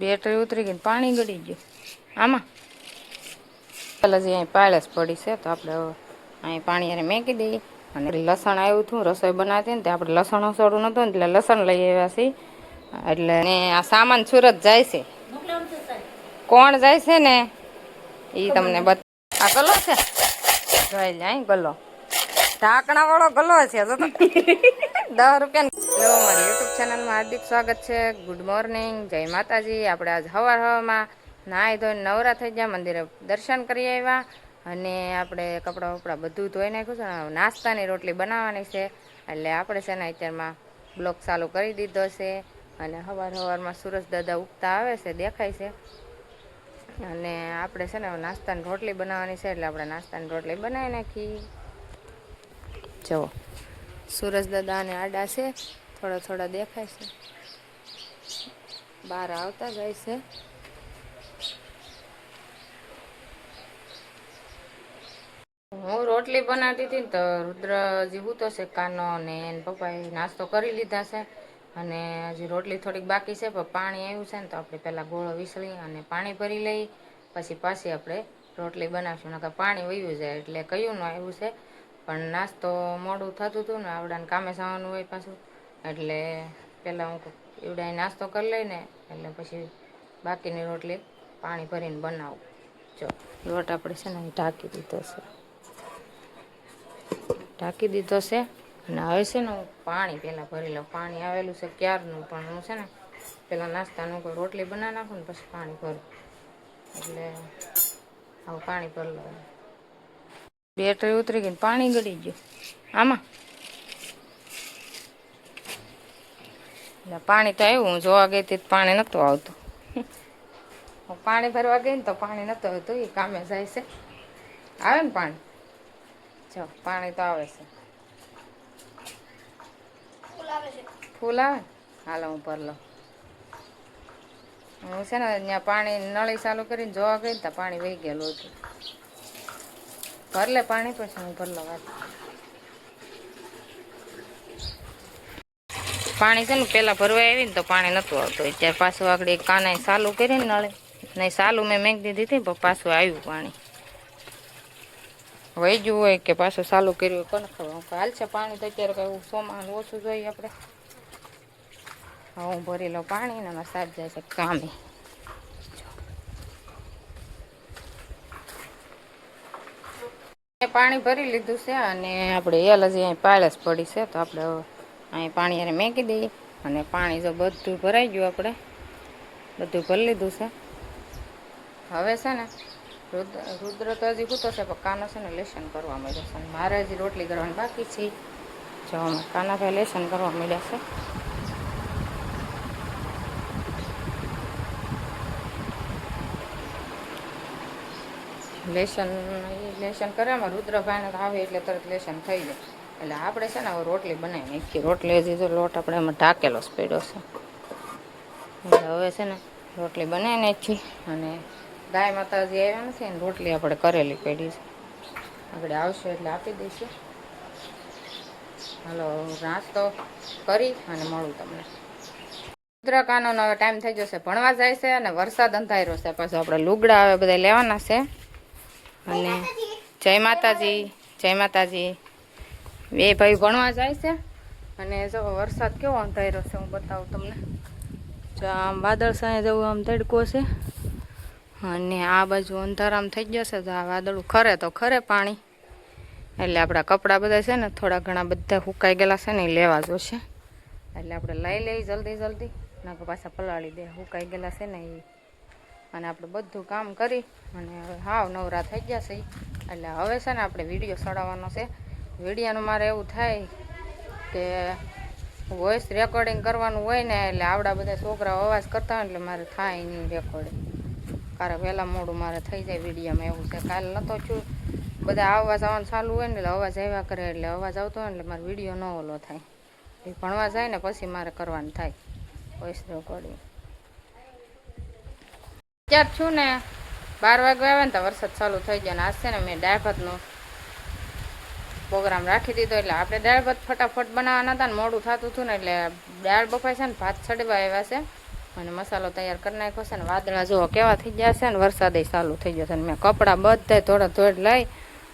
Battery ઉતરી ગઈ, પાણી ગળી ગયું આમાં. પેલા જે અહીં પાળસ પડી છે તો આપણે અહીં પાણી મેકી દઈએ. અને લસણ આવ્યું હતું રસોઈ બનાવતી ને, આપણે લસણ ઓસોડું નતું ને એટલે લસણ લઈ આવ્યા છીએ. એટલે આ સામાન સુરત જાય છે. કોણ જાય છે ને એ તમને આ ગલો છે, જોઈ જાય ગલો, ઢાંકણા વાળો ગલો છે. તો 10 રૂપિયા. મારી યુટ્યુબ ચેનલમાં હાર્દિક સ્વાગત છે. ગુડ મોર્નિંગ, જય માતાજી. આપણે આજ હવામાં નાહી ધોઈને નવરા થઈ ગયા, મંદિરે દર્શન કરી આવ્યા. અને આપણે કપડાં વપડા બધું ધોઈ નાખ્યું છે. નાસ્તાની રોટલી બનાવવાની છે એટલે આપણે છે ને અત્યારમાં બ્લોગ ચાલુ કરી દીધો છે. અને સવારમાં સૂરજ દાદા ઉગતા આવે છે, દેખાય છે. અને આપણે છે ને નાસ્તાની રોટલી બનાવવાની છે એટલે આપણે નાસ્તાની રોટલી બનાવી નાખી. જુઓ સૂરજ દાદા અને આડા છે, થોડા થોડા દેખાય છે, બહાર આવતા જાય છે. હું રોટલી બનાવતી હતી ને તો રુદ્રજી હૂતો છે, કાનો ને પપ્પાએ નાસ્તો કરી લીધા છે. અને હજી રોટલી થોડીક બાકી છે, પણ પાણી આવ્યું છે ને તો આપણે પહેલાં ગોળો વિસળી અને પાણી ભરી લઈ, પછી પાછી આપણે રોટલી બનાવશું. નકર પાણી વયું જાય એટલે કયું ન આવ્યું છે. પણ નાસ્તો મોડું થતું હતું ને, આવડાને કામે જવાનું હોય પાછું, એટલે પહેલાં હું એવડા નાસ્તો કરી લઈને એટલે પછી બાકીની રોટલી પાણી ભરીને બનાવું. જો લોટ આપણે છે ને ઢાંકી દીધો છે, ઢાંકી દીધો છે. અને હવે છે ને હું પાણી પહેલાં ભરી લઉં. પાણી આવેલું છે ક્યારનું, પણ હું છે ને પહેલાં નાસ્તાનું કોઈ રોટલી બનાવી નાખું ને પછી પાણી ભરું, એટલે આવું પાણી ભરી લઉં. બેટરી ઉતરી ગઈ, પાણી ગળી ગયું આમાં. એટલે પાણી તો આવ્યું, હું જોવા ગઈ હતી પાણી નહોતું આવતું. હું પાણી ભરવા ગઈ ને તો પાણી નહોતું આવતું, એ કામે જાય છે. આવે ને પાણી, જો પાણી તો આવે છે, ફૂલ આવે ને. હાલો હું ભર લઉં. હું છે ને ત્યાં પાણી નળી ચાલુ કરીને જોવા ગઈ ને તો પાણી વહી ગયેલું હતું. ભર લે પાણી, પછી હું ભર લઉં. પાણી છે ને પહેલાં ભરવા આવી ને તો પાણી નહોતું આવતું, અત્યારે પાછું આગળ કાનાએ ચાલુ કરી ને નળે નહીં, ચાલુ મેં મેક દીધી હતી પણ પાછું આવ્યું પાણી. વહી ગયું હોય કે પાછું ચાલુ કર્યું કોને ખબર. હાલ છે પાણી તો અત્યારે કઈ સોમાં ઓછું જોઈએ આપણે. હવે હું ભરી લઉં પાણી ને એમાં સાત જાય છે કામે. પાણી ભરી લીધું છે અને આપણે હજી અહીં પાળસ પડી છે તો આપણે અહીં પાણી મેકી દઈએ. અને પાણી જો બધું ભરાઈ ગયું, આપણે બધું ભરી લીધું છે. હવે છે ને રુદ્ર તો હજી સૂતો છે, પણ કાનો છે ને લેસન કરવા માંડ્યો છે. મારે હજી રોટલી કરવાની બાકી છે. જો અમે કાનાભાઈ લેસન કરવા માંડ્યા છે. લેસન કરે એમાં રુદ્રભાઈને આવે એટલે તરત લેસન થઈ જાય. એટલે આપણે છે ને હવે રોટલી બનાવી નાખીએ. રોટલી હજી તો લોટ આપણે એમાં ઢાકેલો જ પડ્યો છે. એટલે હવે છે ને રોટલી બનાવી નાખી. અને ગાય માતા હજી આવ્યા નથી ને રોટલી આપણે કરેલી પડી છે, આપણે આવશે એટલે આપી દઈશું. હાલો નાસ્તો કરી અને મળું તમને. રુદ્રકાનો હવે ટાઈમ થઈ જશે, ભણવા જાય છે. અને વરસાદ અંધાર્યો છે, પાછું આપણે લુગડા હવે બધા લેવાના છે. અને જય માતાજી, જય માતાજી. બે ભાઈ ભણવા જાય છે. અને જો વરસાદ કેવો અંધાર્યો છે હું બતાવું તમને. જો આમ વાદળ સાંય જવું આમ તડકો છે. અને આ બાજુ અંધારામ થઈ જશે તો આ વાદળું ખરે તો ખરે પાણી. એટલે આપણા કપડાં બધા છે ને થોડા ઘણા બધા સુકાઈ ગયેલા છે ને એ લેવા જોશે. એટલે આપણે લઈ લઈ જલ્દી જલ્દી, નાખો પાછા પલાળી દે સુકાઈ ગયેલા છે ને એ. અને આપણે બધું કામ કરી અને હવે હાવ નવરા થઈ ગયા છે. એટલે હવે છે ને આપણે વિડીયો ચડાવવાનો છે. વિડીયોનું મારે એવું થાય કે વોઇસ રેકોર્ડિંગ કરવાનું હોય ને, એટલે આવડા બધા છોકરાઓ અવાજ કરતા હોય એટલે મારે થાય નહીં રેકોર્ડિંગ. કારણ વહેલા મોડું મારે થઈ જાય વિડીયોમાં, એવું છે. કાલે નહોતો છું, બધા અવાજ આવવાનું ચાલુ હોય ને એટલે અવાજ આવ્યા કરે, એટલે અવાજ આવતો હોય ને એટલે મારે વિડીયો ન ઓલો થાય. એ ભણવા જાય ને પછી મારે કરવાનું થાય વોઇસ રેકોર્ડિંગ. અત્યાર છું ને 12 વાગે આવે ને તો વરસાદ ચાલુ થઈ ગયો. ને આજ છે ને મેં દાળ ભાતનો પ્રોગ્રામ રાખી દીધો. એટલે આપણે દાળ ભાત ફટાફટ બનાવવાના હતા ને મોડું થતું હતું ને એટલે દાળ બફાય છે ને ભાત ચડવા આવ્યા છે. અને મસાલો તૈયાર કરી નાખ્યો છે ને વાદળા જુઓ કેવા થઈ ગયા છે ને વરસાદે ચાલુ થઈ જશે ને મેં કપડાં બધા ધોડ લઈ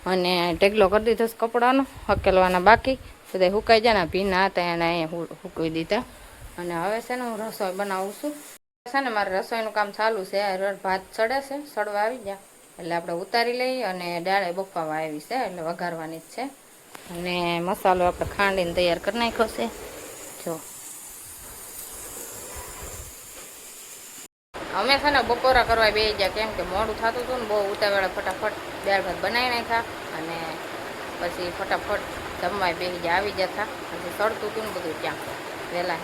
અને ઢેગલો કરી દીધો છે કપડાનો હકેલવાના બાકી બધા સુકાઈ જાય ને ભીના હતા એને અહીંયા સૂકવી દીધા અને હવે છે ને હું રસોઈ બનાવું છું છે ને મારે રસોઈનું કામ ચાલુ છે ભાત ચડે છે સડવા આવી ગયા એટલે આપણે ઉતારી લઈએ અને દાળે બફાવા આવી છે એટલે વઘારવાની જ છે અને મસાલો આપણે ખાંડીને તૈયાર કરી નાખ્યો છે જો અમે છે ને બપોરા કરવા બેસી ગયા કેમ કે મોડું થતું હતું ને બહુ ઉતાવળે ફટાફટ દાળ ભાત બનાવી નાખ્યા અને પછી ફટાફટ જમવા બેસી ગયા આવી જતા પછી સડતું હતું ને બધું ત્યાં વહેલા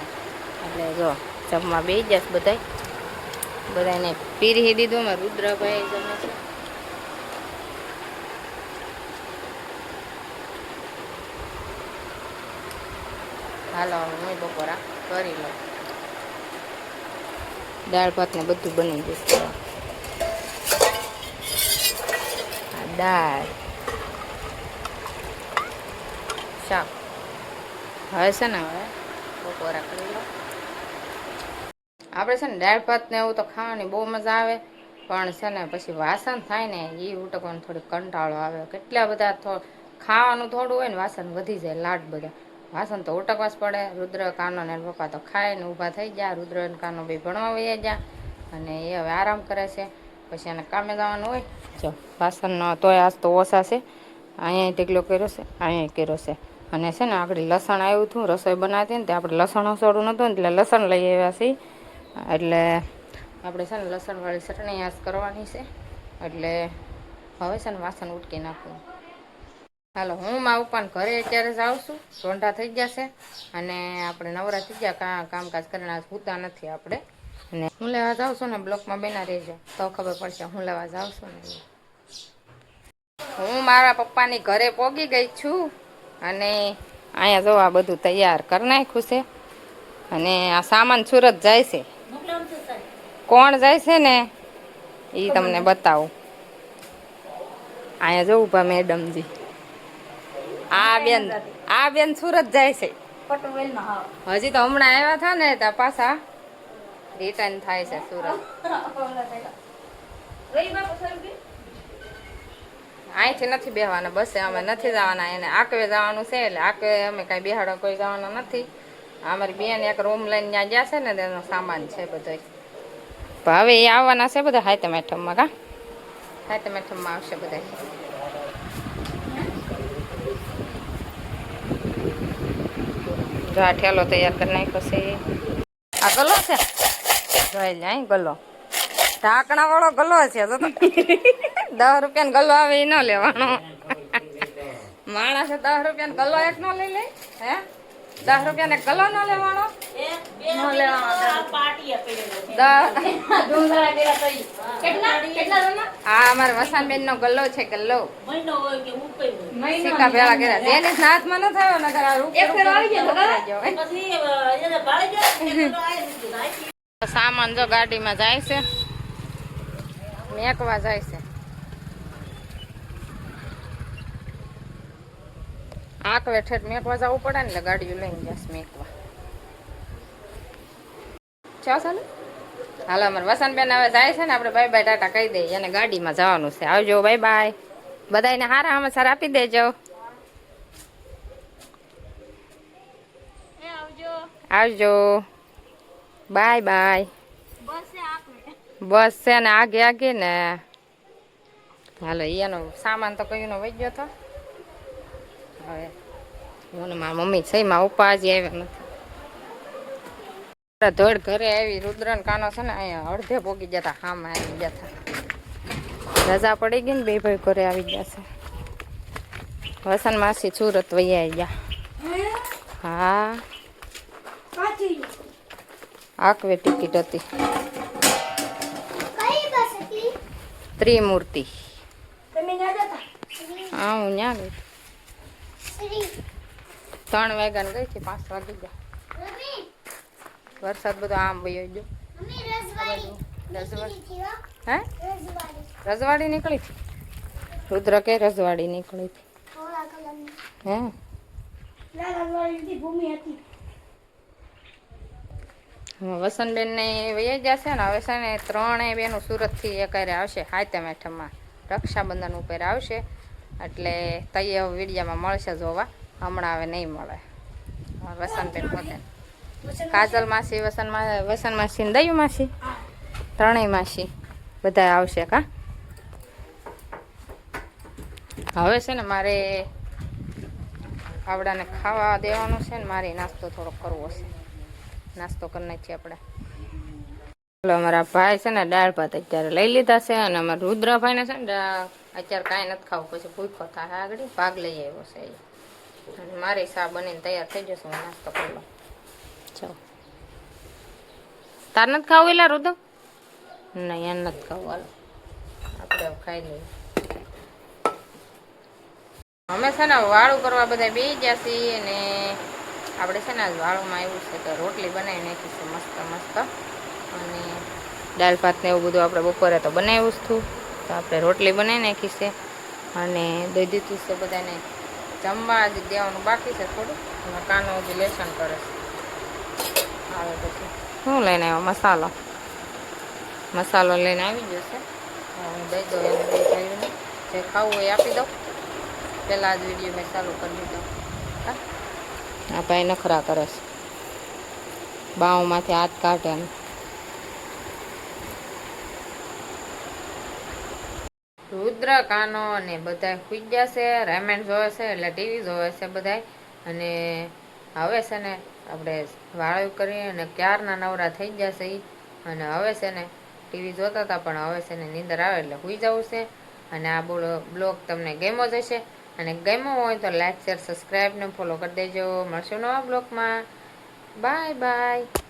એટલે જો જમવા બેસી જશે બધાને પીરી દીધું અમે રુદ્રભાઈ જમે છે હાલો હું બપોરા કરી લઉં દાળ ભાત ને બધું બની જશે દાળ શાક હવે છે ને હવે બપોરા કરી લો આપણે છે ને દાળ ભાત ને એવું તો ખાવાની બહુ મજા આવે પણ છે ને પછી વાસણ થાય ને એ ઉટકવાનો થોડી કંટાળો આવે કેટલા બધા ખાવાનું થોડું હોય ને વાસણ વધી જાય લાડ બધા વાસણ તો ઉટકવા જ પડે રુદ્ર કાનો ને પપ્પા તો ખાય ને ઊભા થઈ ગયા રુદ્ર ને કાનો ભાઈ ભણવા વહી ગયા અને એ હવે આરામ કરે છે પછી એને કામે જવાનું હોય જો વાસણનો તોય આજ તો ઓછા છે અહીંયા ઢેગલો કર્યો છે અહીંયા કર્યો છે અને છે ને આગળ લસણ આવ્યું હતું રસોઈ બનાવતી ને તે આપણે લસણ હસોડું નહોતું ને એટલે લસણ લઈ આવ્યા છીએ એટલે આપણે છે ને લસણવાળી ચટણી આજ કરવાની છે એટલે હવે છે ને વાસણ ઉટકી નાખવું હાલો હું મા પપ્પાને ઘરે અત્યારે જાઉં છું રોંઢા થઈ જશે અને આપણે નવરા થઈ ગયા કામકાજ કરીને ભૂતા નથી આપણે અને હું લેવા જાઉં છું ને બ્લોકમાં બેના રહેજો તો ખબર પડશે હું લેવા જાઉં છું ને હું મારા પપ્પાની ઘરે પોગી ગઈ છું અને અહીંયા જો આ બધું તૈયાર કરી નાખ્યું છે અને આ સામાન સુરત જાય છે કોણ જાય છે ને એ તમને બતાવું અહીંયા જો ઊભા મેડમજી આ બેન સુરત જાય છે હજી તો હમણાં આવ્યા હતા ને ત્યાં પાછા રિટર્ન થાય છે સુરત અહીંથી નથી બેસવાના બસે અમે નથી જવાના એને આકવે જવાનું છે એટલે આકવે અમે કાંઈ બેહાડો કોઈ જવાના નથી અમારી બેન એક રૂમ લઈને ત્યાં ગયા છે ને તેનો સામાન છે બધો હવે એ આવવાના છે બધા હાથમ આઠમમાં કા હાથમ આઠમમાં આવશે બધા જો આ ઠેલો તૈયાર કરી નાખ્યો છે આ ગલો છે જોઈ જાય ગલો ઢાંકણા વાળો ગલો છે તો 10 રૂપિયાનો ગલો આવે એ ન લેવાનો માણસ 10 રૂપિયાનો ગલો એક નો લઈ લે હે 10 રૂપિયાનો ગલો ન લેવાનો હા અમારે વસાનબેન નો ગલ્લો છે ગલ્લો સિક્કા ભેળા કર્યા જેને હાથમાં ન થયો નગર સામાન જો ગાડીમાં જાય છે મેકવા જાય છે આકવે ઠેઠ મેકવા જવું પડે ને એટલે ગાડીઓ લઈને જશે મેકવા ચાલો હાલો અમારે વસંતબેન હવે જાય છે ને આપણે બાય બાય ટાટા કહી દઈએ અને ગાડીમાં જવાનું છે આવજો બાય બાય બધાને હારા સમાચાર આપી દેજો આવજો બાય બાય બસ છે ને આગે ને હાલો એનો સામાન તો કયું નો વહી ગયો હતો હવે હું ને મારા મમ્મી છે મારા પપ્પા હજી આવ્યા નથી ધોડ ઘરે આવી રુદ્રન કાનો છે ને અહીંયા અડધે પોગી જતા હામાં આવી જતા રજા પડી ગઈ ને બે ભાઈ ઘરે આવી ગયા છે વસન માસી સુરત વહી આવી ગયા હા આકવે ટિકિટ હતી ત્રિમૂર્તિ હા હું ત્યાં ગઈ 3 વાગ્યાને ગઈ છે 5 વાગી ગયા વરસાદ બધો આમ વયો ગયો હે રજવાડી નીકળી હતી રુદ્ર કે રજવાડી નીકળી હતી હે વસંતબેન ને વહી જશે ને હવે છે ને ત્રણેય બેનું સુરતથી એક આવશે હાથમ હેઠમમાં રક્ષાબંધન ઉપર આવશે એટલે તૈયાર વિડીયામાં મળશે જોવા હમણાં હવે નહીં મળે વસંતબેન પોતે કાજલ માસી વસંત માસી ને દયું માસી ત્રણેય માસી બધા આવશે કા હવે છે ને મારે આવડાને ખાવા દેવાનું છે ને મારે નાસ્તો થોડો કરવો છે નાસ્તો કરી નાખીએ આપણે અમારા ભાઈ છે ને દાળ ભાત અત્યારે લઈ લીધા છે અને અમારા રુદ્રભાઈને છે ને અત્યારે કાંઈ નથી ખાવું પછી ભૂખો થાય આગળ ભાગ લઈ આવ્યો છે અને મારી સા બનીને તૈયાર થઈ જશે હું નાસ્તો કરી લઉં ચાલો તાર નથી ખાવું એલા રુદ્ર નહીં એને નથી ખાવું હાલો આપણે ખાઈ લઈએ અમે છે ને વાળું કરવા બધા બેસી ગયા છીએ અને આપણે છે ને વાળુંમાં એવું છે કે રોટલી બનાવી નાખીશું મસ્ત મસ્ત અને દાળ ભાત ને એવું બધું આપણે બપોરે તો બનાવ્યું જ હતું તો આપણે રોટલી બનાવી નાખી છે અને દઈ દીધું છે બધાને જમવા જ દેવાનું બાકી છે થોડું અને કાનો હજી લેસન કરે છે આવે પછી શું લઈને આવ્યો મસાલો લઈને આવી ગયો છે હું દઈ દઉં એને દઈ ભાઈને જે ખાવું હોય આપી દઉં પહેલાં જ વિડીયો મેં ચાલુ કરી દીધો હા આ ભાઈ નખરા કરે છે બાઉમાંથી હાથ કાઢે એમ રુદ્ર કાનો અને બધા સુઈ ગયા છે રામાયણ જોવે છે એટલે ટીવી જોવે છે બધા અને હવે છે ને આપણે વાળું કરીએ અને ક્યારના નવરા થઈ જશે અને હવે છે ને ટીવી જોતા હતા પણ હવે છે ને નીંદર આવે એટલે સુઈ જવું છે અને આ બ્લોગ તમને ગમ્યો જ હશે અને ગમ્યો હોય તો લાઈક શેર સબસ્ક્રાઈબ ને ફોલો કરી દેજો મળશું નવા બ્લોગમાં બાય બાય